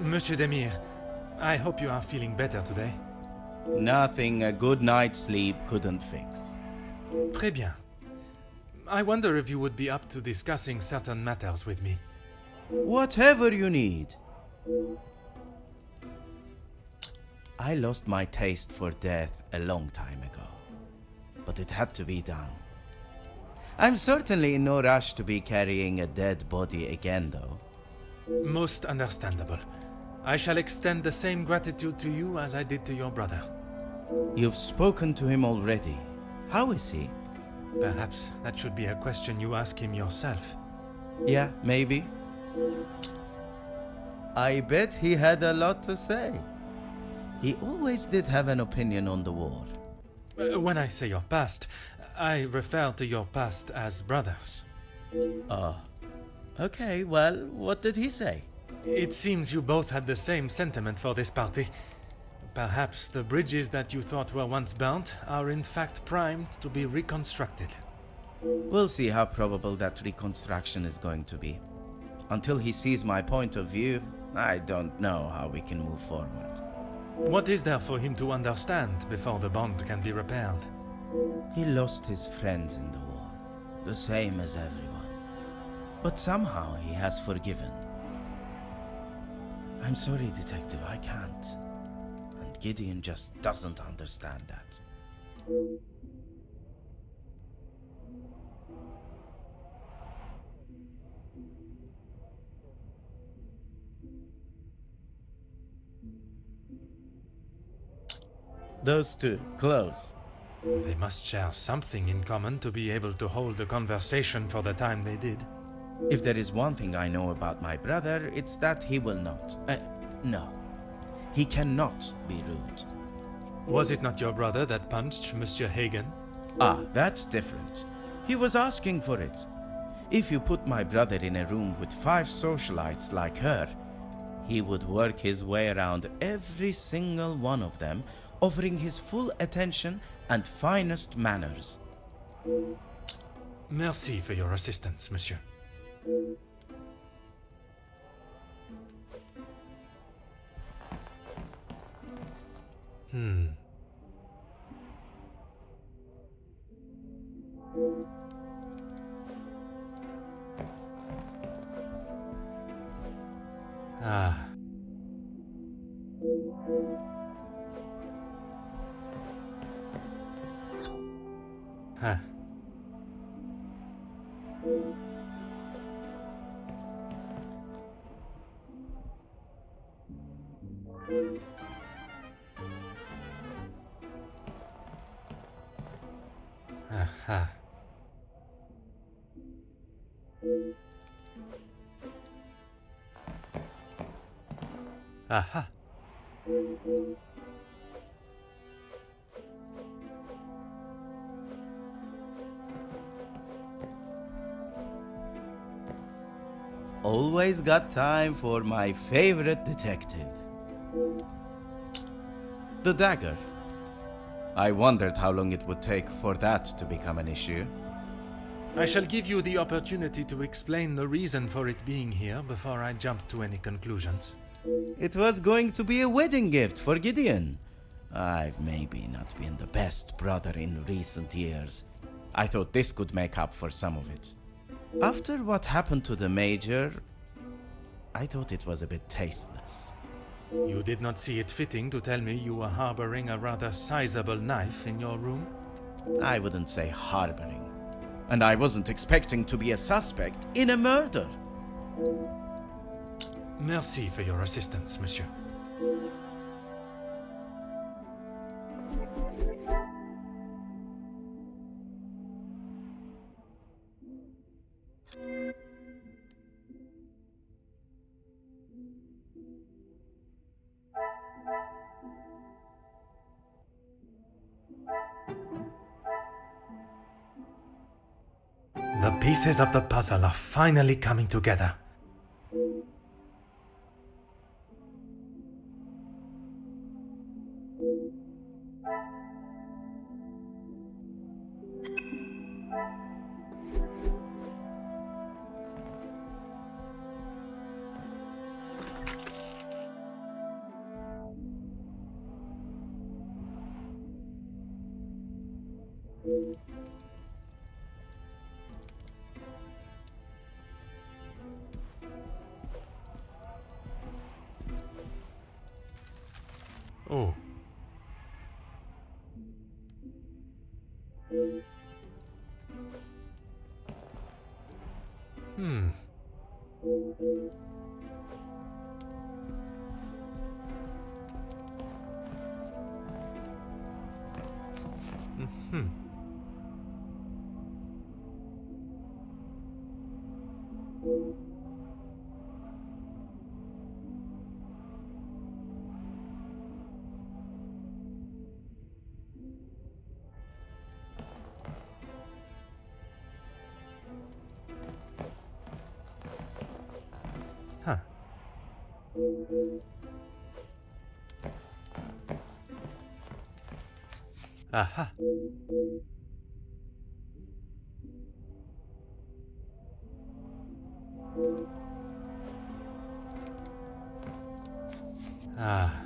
Monsieur Demir, I hope you are feeling better today. Nothing a good night's sleep couldn't fix. Très bien. I wonder if you would be up to discussing certain matters with me. Whatever you need. I lost my taste for death a long time ago, but it had to be done. I'm certainly in no rush to be carrying a dead body again, though. Most understandable. I shall extend the same gratitude to you as I did to your brother. You've spoken to him already. How is he? Perhaps that should be a question you ask him yourself. Yeah, maybe. I bet he had a lot to say. He always did have an opinion on the war. When I say your past, I refer to your past as brothers. Okay, well, what did he say? It seems you both had the same sentiment for this party. Perhaps the bridges that you thought were once burnt are in fact primed to be reconstructed. We'll see how probable that reconstruction is going to be. Until he sees my point of view, I don't know how we can move forward. What is there for him to understand before the bond can be repaired? He lost his friends in the war, the same as everyone. But somehow he has forgiven. I'm sorry, Detective, I can't. And Gideon just doesn't understand that. Those two, close. They must share something in common to be able to hold a conversation for the time they did. If there is one thing I know about my brother, it's that he will not. No. He cannot be rude. Was it not your brother that punched Monsieur Hagen? Ah, that's different. He was asking for it. If you put my brother in a room with 5 socialites like her, he would work his way around every single one of them, offering his full attention and finest manners. Merci for your assistance, monsieur. Ah. Huh. Aha. Aha. Always got time for my favorite detective. The dagger. I wondered how long it would take for that to become an issue. I shall give you the opportunity to explain the reason for it being here before I jump to any conclusions. It was going to be a wedding gift for Gideon. I've maybe not been the best brother in recent years. I thought this could make up for some of it. After what happened to the Major, I thought it was a bit tasteless. You did not see it fitting to tell me you were harboring a rather sizable knife in your room? I wouldn't say harboring. And I wasn't expecting to be a suspect in a murder. Merci for your assistance, monsieur. The pieces of the puzzle are finally coming together. Oh. Hmm. Hmm. Huh. Aha. Ah.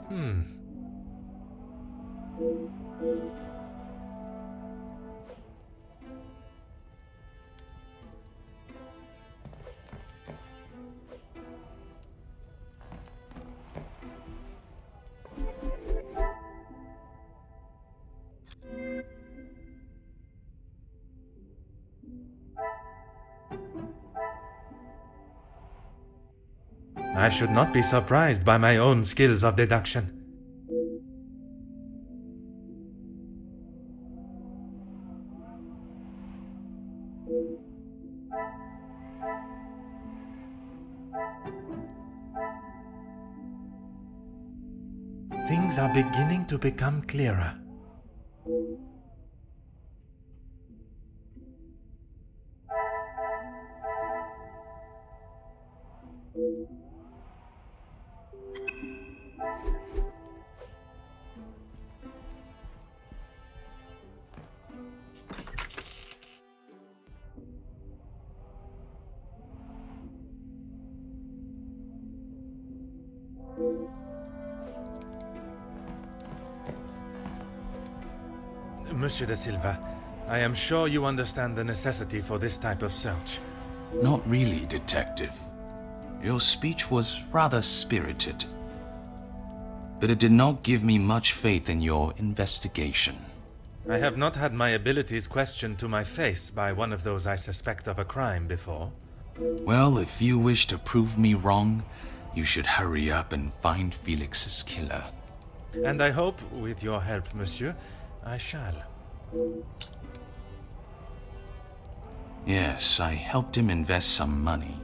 Hmm. I should not be surprised by my own skills of deduction. Things are beginning to become clearer. Monsieur de Silva, I am sure you understand the necessity for this type of search. Not really, Detective. Your speech was rather spirited, but it did not give me much faith in your investigation. I have not had my abilities questioned to my face by one of those I suspect of a crime before. Well, if you wish to prove me wrong, you should hurry up and find Felix's killer. And I hope, with your help, monsieur, I shall. Yes, I helped him invest some money.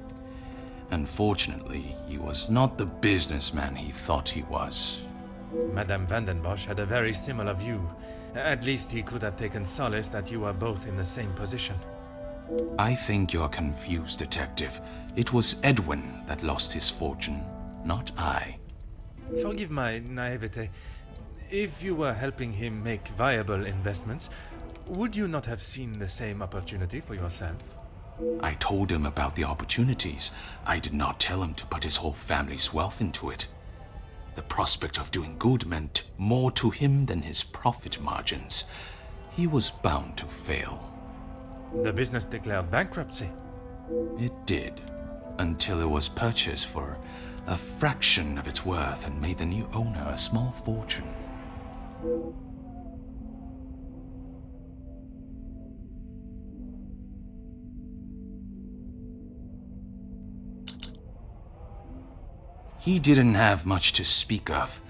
Unfortunately, he was not the businessman he thought he was. Madame Vandenbosch had a very similar view. At least he could have taken solace that you are both in the same position. I think you're confused, Detective. It was Edwin that lost his fortune, not I. Forgive my naivete. If you were helping him make viable investments, would you not have seen the same opportunity for yourself? I told him about the opportunities. I did not tell him to put his whole family's wealth into it. The prospect of doing good meant more to him than his profit margins. He was bound to fail. The business declared bankruptcy. It did, until it was purchased for a fraction of its worth and made the new owner a small fortune. He didn't have much to speak of.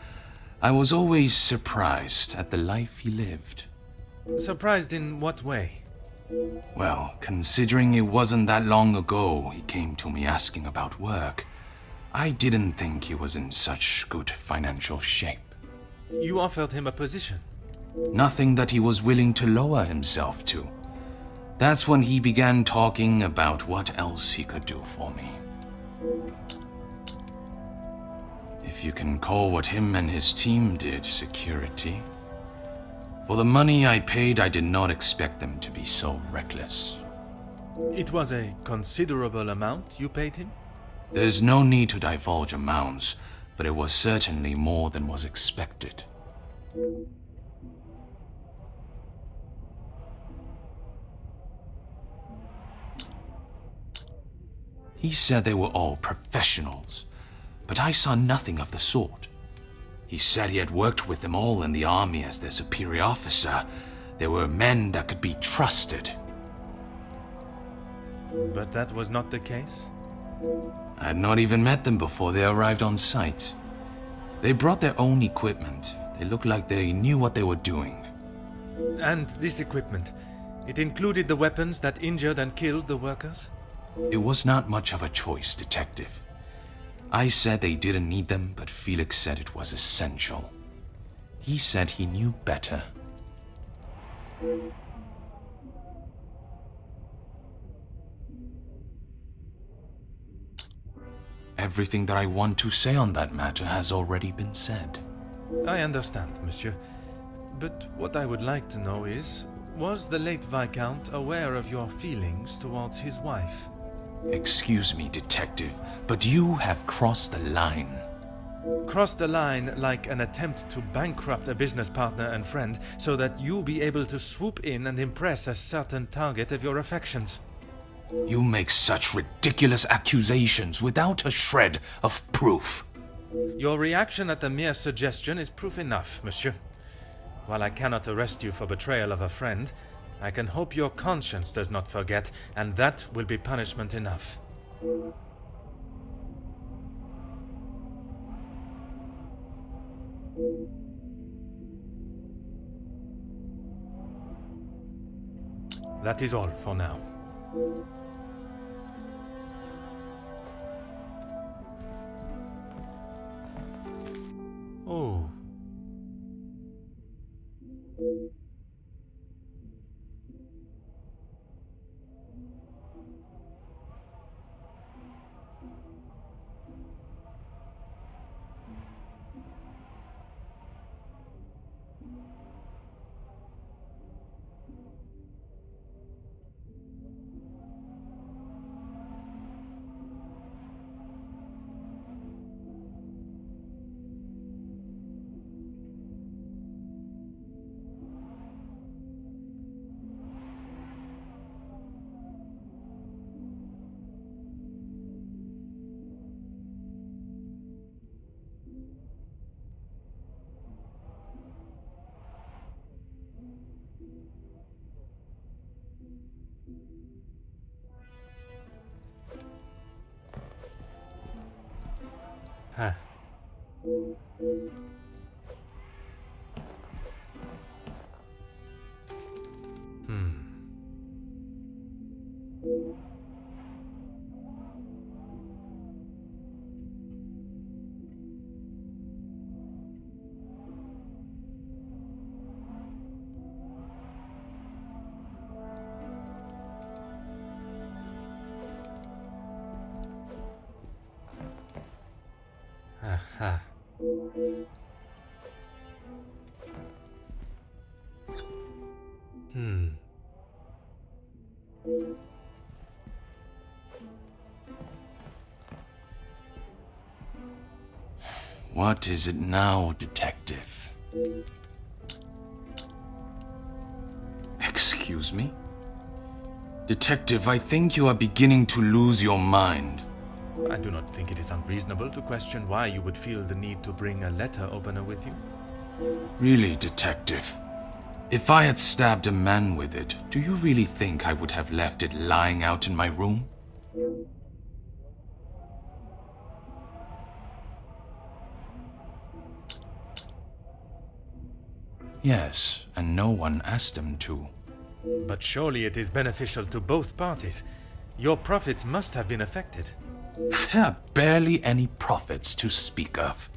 I was always surprised at the life he lived. Surprised in what way? Well, considering it wasn't that long ago he came to me asking about work, I didn't think he was in such good financial shape. You offered him a position. Nothing that he was willing to lower himself to. That's when he began talking about what else he could do for me. If you can call what him and his team did security. For the money I paid, I did not expect them to be so reckless. It was a considerable amount you paid him? There's no need to divulge amounts, but it was certainly more than was expected. He said they were all professionals, but I saw nothing of the sort. He said he had worked with them all in the army as their superior officer. They were men that could be trusted. But that was not the case? I had not even met them before they arrived on site. They brought their own equipment. They looked like they knew what they were doing. And this equipment, it included the weapons that injured and killed the workers? It was not much of a choice, Detective. I said they didn't need them, but Felix said it was essential. He said he knew better. Everything that I want to say on that matter has already been said. I understand, monsieur. But what I would like to know is, was the late Viscount aware of your feelings towards his wife? Excuse me, Detective, but you have crossed the line. Crossed the line like an attempt to bankrupt a business partner and friend so that you be able to swoop in and impress a certain target of your affections. You make such ridiculous accusations without a shred of proof. Your reaction at the mere suggestion is proof enough, monsieur. While I cannot arrest you for betrayal of a friend, I can hope your conscience does not forget, and that will be punishment enough. That is all for now. Oh. Huh. Aha. What is it now, Detective? Excuse me? Detective, I think you are beginning to lose your mind. I do not think it is unreasonable to question why you would feel the need to bring a letter opener with you. Really, Detective? If I had stabbed a man with it, do you really think I would have left it lying out in my room? Yes, and no one asked them to. But surely it is beneficial to both parties. Your profits must have been affected. There are barely any profits to speak of.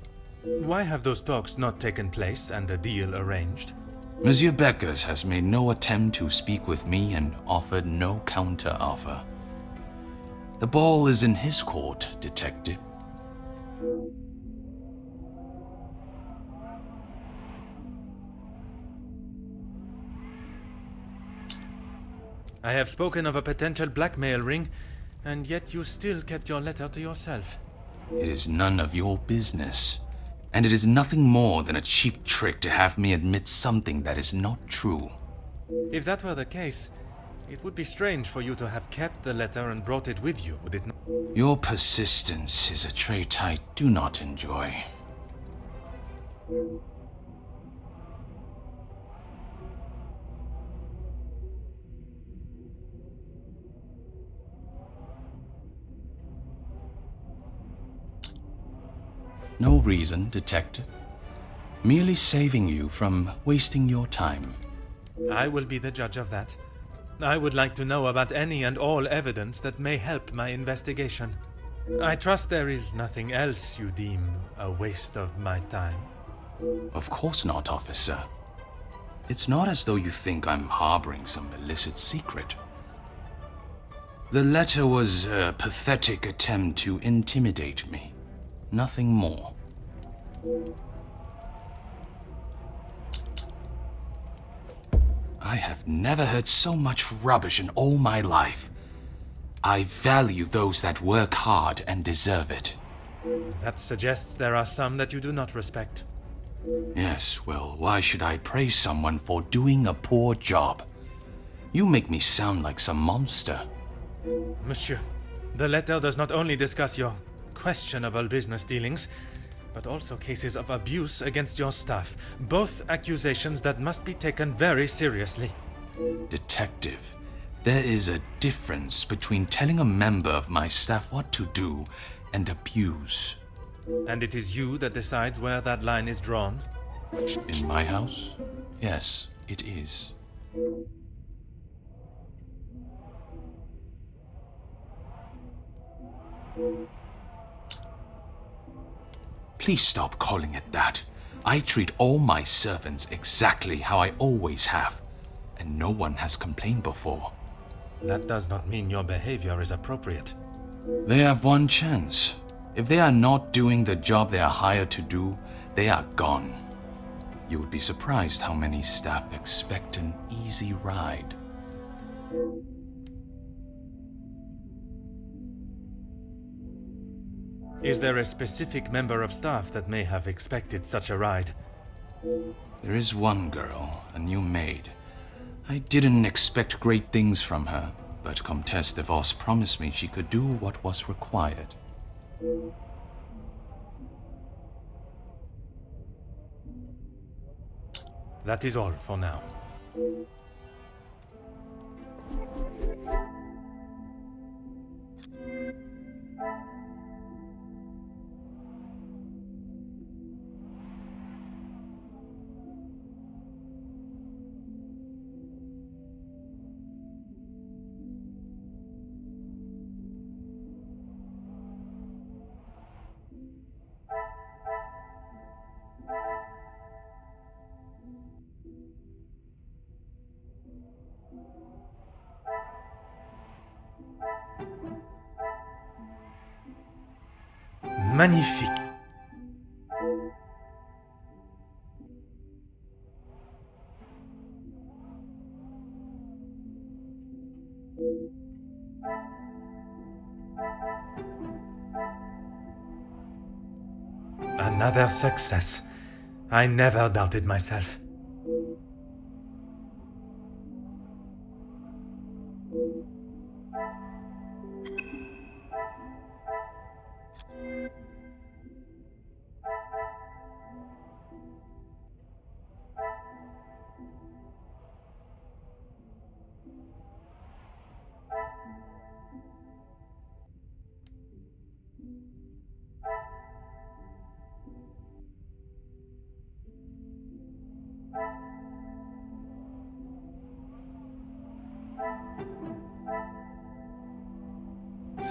Why have those talks not taken place and a deal arranged? Monsieur Beckers has made no attempt to speak with me and offered no counter-offer. The ball is in his court, Detective. I have spoken of a potential blackmail ring, and yet you still kept your letter to yourself. It is none of your business. And it is nothing more than a cheap trick to have me admit something that is not true. If that were the case, it would be strange for you to have kept the letter and brought it with you, would it not? Your persistence is a trait I do not enjoy. No reason, Detective. Merely saving you from wasting your time. I will be the judge of that. I would like to know about any and all evidence that may help my investigation. I trust there is nothing else you deem a waste of my time. Of course not, officer. It's not as though you think I'm harboring some illicit secret. The letter was a pathetic attempt to intimidate me. Nothing more. I have never heard so much rubbish in all my life. I value those that work hard and deserve it. That suggests there are some that you do not respect. Yes, well, why should I praise someone for doing a poor job? You make me sound like some monster. Monsieur, the letter does not only discuss your questionable business dealings, but also cases of abuse against your staff. Both accusations that must be taken very seriously. Detective, there is a difference between telling a member of my staff what to do and abuse. And it is you that decides where that line is drawn? In my house? Yes, it is. Please stop calling it that. I treat all my servants exactly how I always have, and no one has complained before. That does not mean your behavior is appropriate. They have one chance. If they are not doing the job they are hired to do, they are gone. You would be surprised how many staff expect an easy ride. Is there a specific member of staff that may have expected such a ride? There is one girl, a new maid. I didn't expect great things from her, but Comtesse de Vos promised me she could do what was required. That is all for now. Magnifique. Another success. I never doubted myself.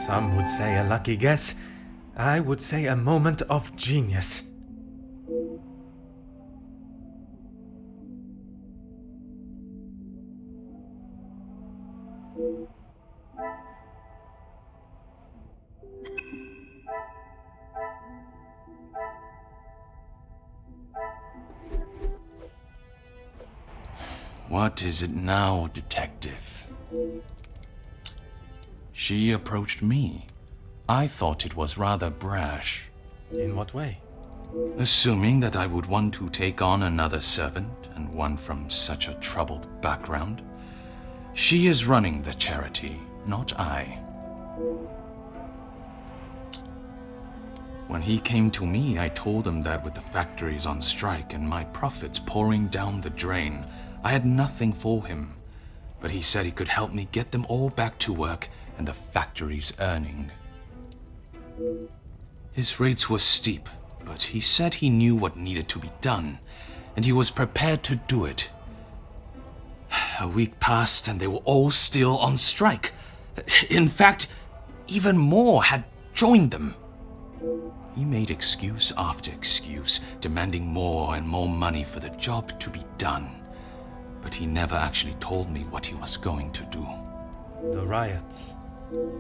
Some would say a lucky guess. I would say a moment of genius. What is it now, Detective? She approached me. I thought it was rather brash. In what way? Assuming that I would want to take on another servant, and one from such a troubled background. She is running the charity, not I. When he came to me, I told him that with the factories on strike and my profits pouring down the drain, I had nothing for him. But he said he could help me get them all back to work and the factories earning. His rates were steep, but he said he knew what needed to be done, and he was prepared to do it. A week passed and they were all still on strike. In fact, even more had joined them. He made excuse after excuse, demanding more and more money for the job to be done. But he never actually told me what he was going to do. The riots.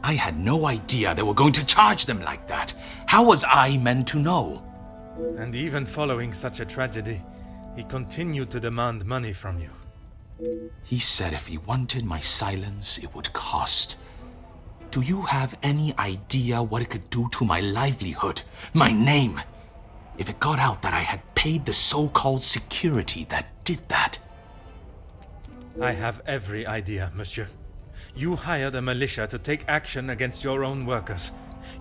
I had no idea they were going to charge them like that. How was I meant to know? And even following such a tragedy, he continued to demand money from you. He said if he wanted my silence, it would cost. Do you have any idea what it could do to my livelihood, my name? If it got out that I had paid the so-called security that did that. I have every idea, monsieur. You hired a militia to take action against your own workers.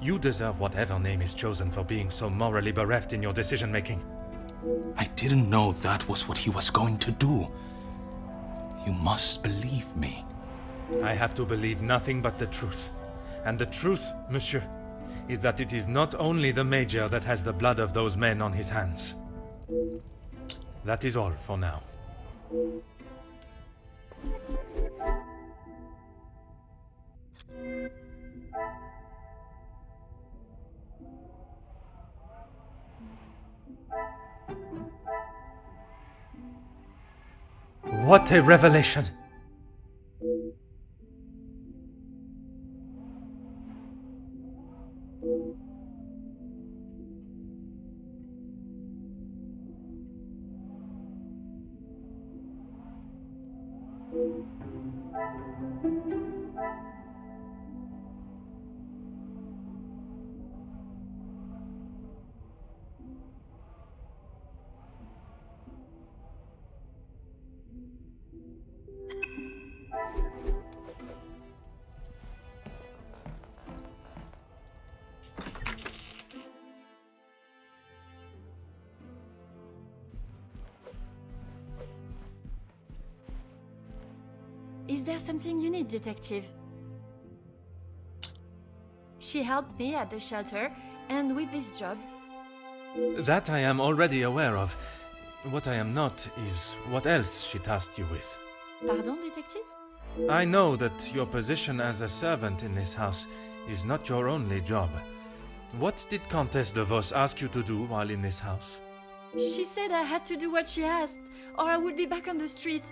You deserve whatever name is chosen for being so morally bereft in your decision-making. I didn't know that was what he was going to do. You must believe me. I have to believe nothing but the truth. And the truth, monsieur, is that it is not only the Major that has the blood of those men on his hands. That is all for now. What a revelation! Is there something you need, detective? She helped me at the shelter and with this job. That I am already aware of. What I am not is what else she tasked you with. Pardon, detective? I know that your position as a servant in this house is not your only job. What did Comtesse de Vos ask you to do while in this house? She said I had to do what she asked, or I would be back on the street.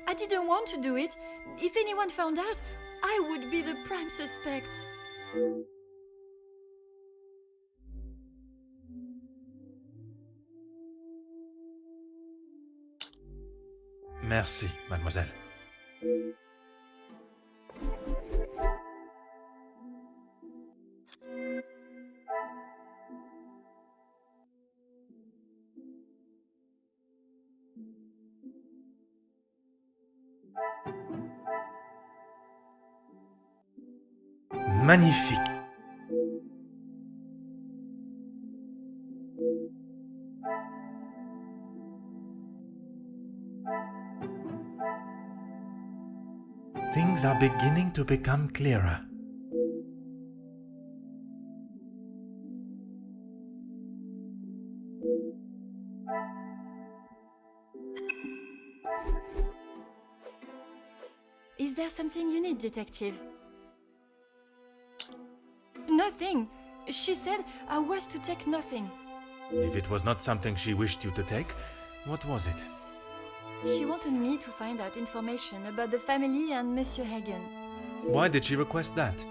I didn't want to do it. If anyone found out, I would be the prime suspect. Merci, mademoiselle. Magnifique. Things are beginning to become clearer. Is there something you need, detective? Nothing. She said I was to take nothing. If it was not something she wished you to take, what was it? She wanted me to find out information about the family and Monsieur Hagen. Why did she request that?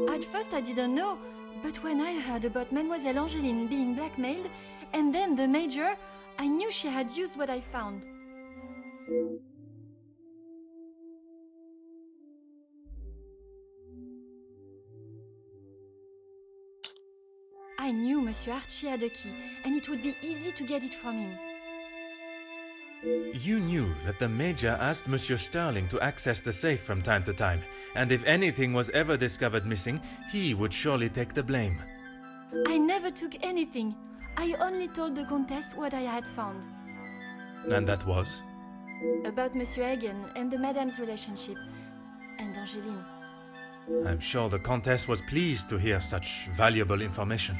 At first I didn't know, but when I heard about Mademoiselle Angeline being blackmailed, and then the Major, I knew she had used what I found. I knew Monsieur Archie had a key, and it would be easy to get it from him. You knew that the Major asked Monsieur Sterling to access the safe from time to time, and if anything was ever discovered missing, he would surely take the blame. I never took anything. I only told the Comtesse what I had found. And that was? About Monsieur Hagen and the Madame's relationship, and Angeline. I'm sure the Comtesse was pleased to hear such valuable information.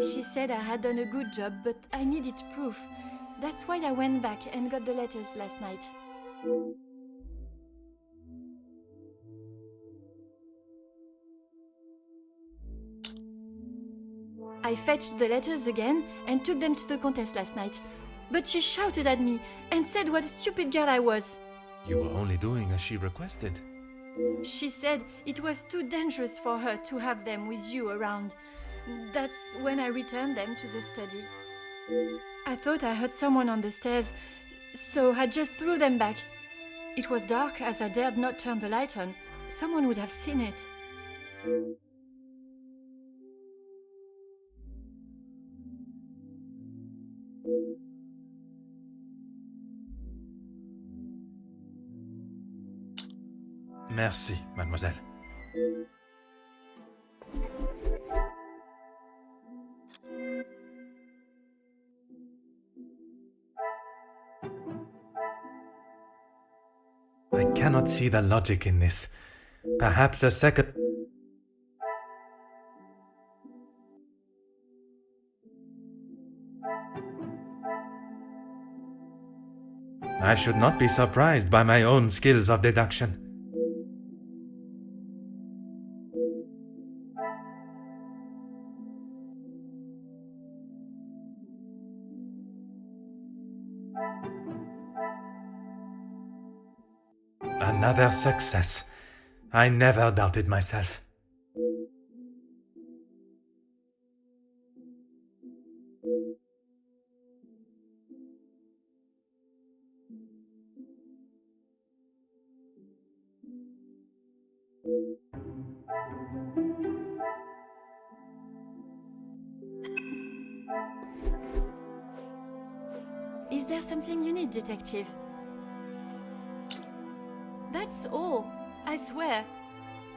She said I had done a good job, but I needed proof. That's why I went back and got the letters last night. I fetched the letters again and took them to the Comtesse last night. But she shouted at me and said what a stupid girl I was. You were only doing as she requested. She said it was too dangerous for her to have them with you around. That's when I returned them to the study. I thought I heard someone on the stairs, so I just threw them back. It was dark, as I dared not turn the light on. Someone would have seen it. Merci, mademoiselle. I cannot see the logic in this. Perhaps a second... I should not be surprised by my own skills of deduction. Another success. I never doubted myself. Is there something you need, detective? That's all, I swear.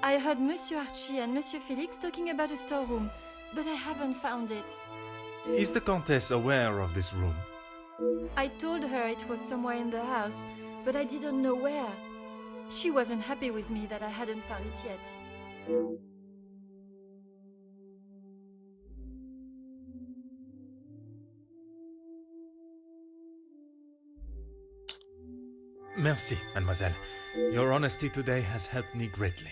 I heard Monsieur Archie and Monsieur Felix talking about a storeroom, but I haven't found it. Is the Comtesse aware of this room? I told her it was somewhere in the house, but I didn't know where. She wasn't happy with me that I hadn't found it yet. Merci, mademoiselle. Your honesty today has helped me greatly.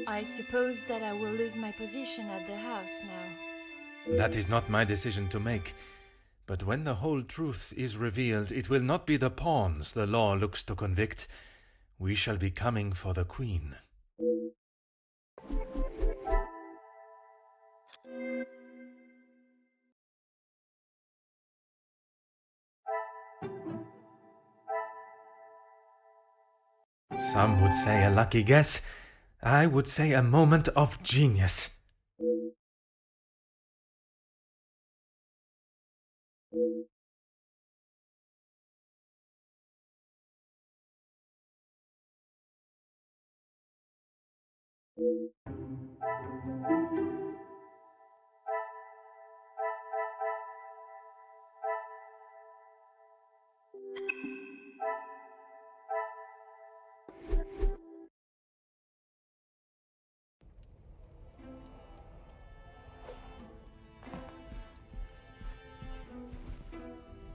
I suppose that I will lose my position at the house now. That is not my decision to make. But when the whole truth is revealed, it will not be the pawns the law looks to convict. We shall be coming for the Queen. Some would say a lucky guess. I would say a moment of genius.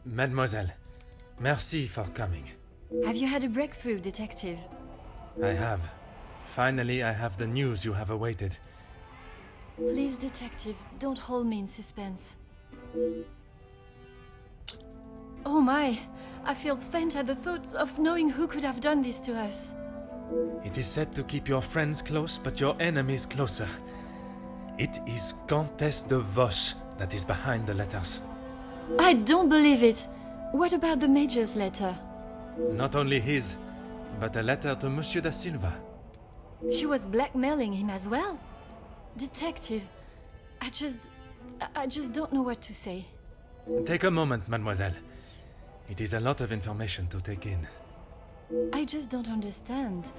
Mademoiselle, merci for coming. Have you had a breakthrough, detective? I have. Finally, I have the news you have awaited. Please, detective, don't hold me in suspense. Oh my! I feel faint at the thought of knowing who could have done this to us. It is said to keep your friends close, but your enemies closer. It is Comtesse de Vos that is behind the letters. I don't believe it! What about the Major's letter? Not only his, but a letter to Monsieur da Silva. She was blackmailing him as well? Detective, I just don't know what to say. Take a moment, mademoiselle. It is a lot of information to take in. I just don't understand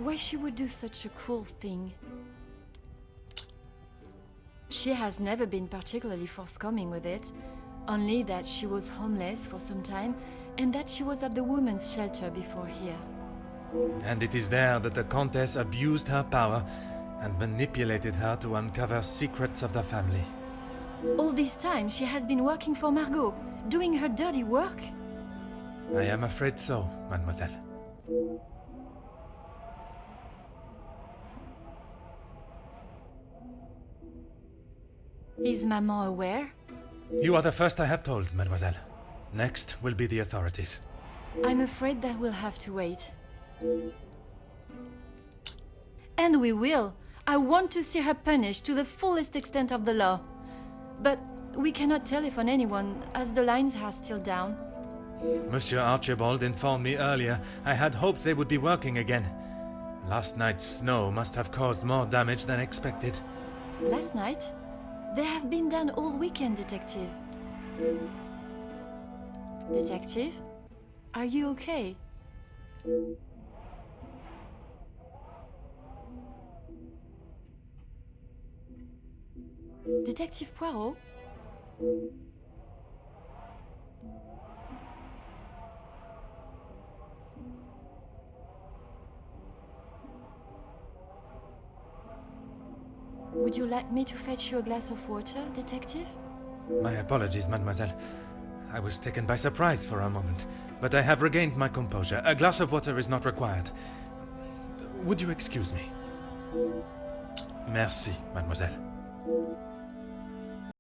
why she would do such a cruel thing. She has never been particularly forthcoming with it, only that she was homeless for some time and that she was at the women's shelter before here. And it is there that the Countess abused her power and manipulated her to uncover secrets of the family. All this time she has been working for Margot, doing her dirty work? I am afraid so, mademoiselle. Is Maman aware? You are the first I have told, mademoiselle. Next will be the authorities. I'm afraid that we'll have to wait. And we will. I want to see her punished to the fullest extent of the law. But we cannot telephone anyone, as the lines are still down. Monsieur Archibald informed me earlier. I had hoped they would be working again. Last night's snow must have caused more damage than expected. Last night? They have been done all weekend, Detective. Detective? Are you okay? Detective Poirot? Would you like me to fetch you a glass of water, Detective? My apologies, mademoiselle. I was taken by surprise for a moment, but I have regained my composure. A glass of water is not required. Would you excuse me? Merci, mademoiselle.